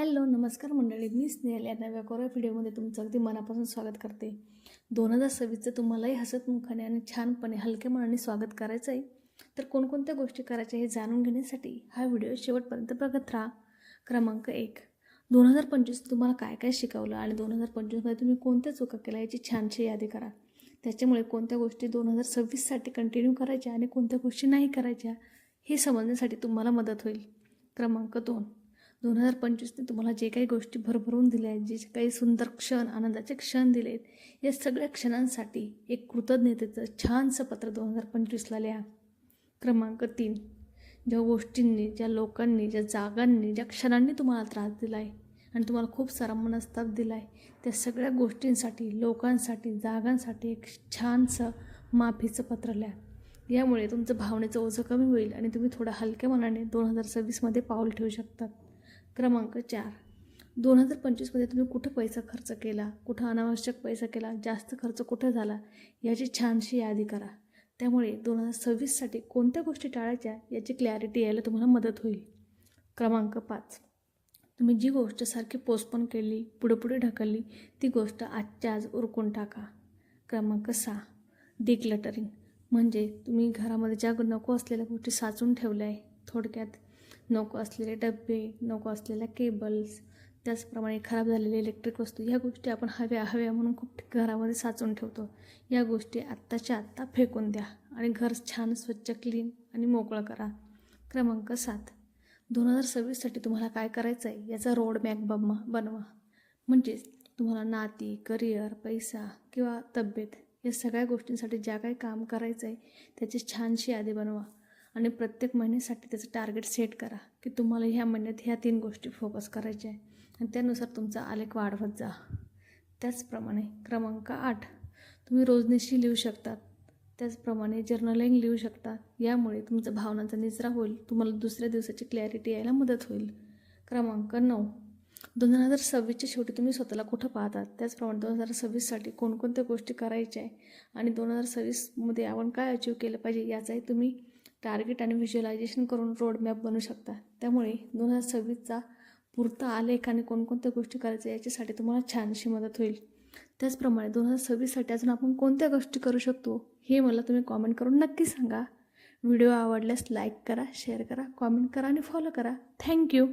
Hello नमस्कार मंडळी, मी स्नेहल या नव्या कोऱ्या व्हिडिओमध्ये तुमचं अगदी मनापासून स्वागत करते. 2026चं तुम्हालाही हसत मुखाने आणि छानपणे हलक्या मनाने स्वागत करायचं आहे. तर कोणकोणत्या गोष्टी करायच्या हे जाणून घेण्यासाठी हा व्हिडिओ शेवटपर्यंत बघत राहा. क्रमांक 1, 2025 तुम्हाला काय काय शिकवलं आणि 2025मध्ये तुम्ही कोणत्या चुका केल्या याची छानशी यादी करा. त्याच्यामुळे कोणत्या गोष्टी 2026साठी कंटिन्यू करायच्या आणि कोणत्या गोष्टी नाही करायच्या हे समजण्यासाठी तुम्हाला मदत होईल. क्रमांक 2, 2025ने तुम्हाला जे काही गोष्टी भरभरून दिल्या आहेत, जे काही सुंदर क्षण, आनंदाचे क्षण दिले आहेत, या सगळ्या क्षणांसाठी एक कृतज्ञतेचं छानसं पत्र 2025ला लिहा. क्रमांक 3, ज्या गोष्टींनी, ज्या लोकांनी, ज्या जागांनी, ज्या क्षणांनी तुम्हाला त्रास दिला आहे आणि तुम्हाला खूप सारा मनस्ताप दिला आहे, त्या सगळ्या गोष्टींसाठी, लोकांसाठी, जागांसाठी एक छानसं माफीचं पत्र लिहा. यामुळे तुमचं भावनेचं ओझं कमी होईल आणि तुम्ही थोडं हलक्या मनाने 2026मध्ये पाऊल ठेवू शकतात. क्रमांक 4, 2025मध्ये तुम्ही कुठं पैसा खर्च केला, कुठं अनावश्यक पैसा केला, जास्त खर्च कुठं झाला याची छानशी यादी करा. त्यामुळे 2026साठी कोणत्या गोष्टी टाळायच्या याची क्लॅरिटी यायला तुम्हाला मदत होईल. क्रमांक 5, तुम्ही जी गोष्ट सारखी पोस्टपोन केली, पुढे ढकलली, ती गोष्ट आजच्या आज उरकून टाका. क्रमांक 6, डिक्लटरिंग म्हणजे तुम्ही घरामध्ये ज्या नको असलेल्या गोष्टी साचून ठेवल्या आहे, थोडक्यात नको असलेले डबे, नको असलेल्या केबल्स, त्याचप्रमाणे खराब झालेले इलेक्ट्रिक वस्तू, ह्या गोष्टी आपण हव्या म्हणून खूप घरामध्ये साचून ठेवतो. या गोष्टी आत्ताच्या आत्ता फेकून द्या आणि घर छान स्वच्छ, क्लीन आणि मोकळं करा. क्रमांक 7, 2026साठी तुम्हाला काय करायचं आहे याचा रोडमॅप बनवा. म्हणजेच तुम्हाला नाती, करिअर, पैसा किंवा तब्येत या सगळ्या गोष्टींसाठी ज्या काही काम करायचं आहे त्याची छानशी यादी बनवा आणि प्रत्येक महिन्यासाठी त्याचं टार्गेट सेट करा की तुम्हाला ह्या महिन्यात ह्या 3 गोष्टी फोकस करायच्या आहे आणि त्यानुसार तुमचा आलेख वाढवत जा. त्याचप्रमाणे क्रमांक 8, तुम्ही रोजनिशी लिहू शकतात. त्याचप्रमाणे जर्नलिंग लिहू शकता. यामुळे तुमच्या भावनांचा निचरा होईल, तुम्हाला दुसऱ्या दिवसाची क्लॅरिटी यायला मदत होईल. क्रमांक 9, 2026च्या शेवटी तुम्ही स्वतःला कुठं पाहतात, त्याचप्रमाणे 2026साठी कोणकोणत्या गोष्टी करायच्या आहे आणि 2026मध्ये आपण काय अचीव केलं पाहिजे याचाही तुम्ही टार्गेट आणि व्हिज्युअलायझेशन करून रोडमॅप बनवू शकता. त्यामुळे 2026चा पुरता आलेख आणि कोणकोणत्या गोष्टी करायच्या याच्यासाठी तुम्हाला छानशी मदत होईल. त्याचप्रमाणे 2026साठी अजून आपण कोणत्या गोष्टी करू शकतो हे मला तुम्ही कॉमेंट करून नक्की सांगा. व्हिडिओ आवडल्यास लाईक करा, शेअर करा, कॉमेंट करा आणि फॉलो करा. थँक्यू.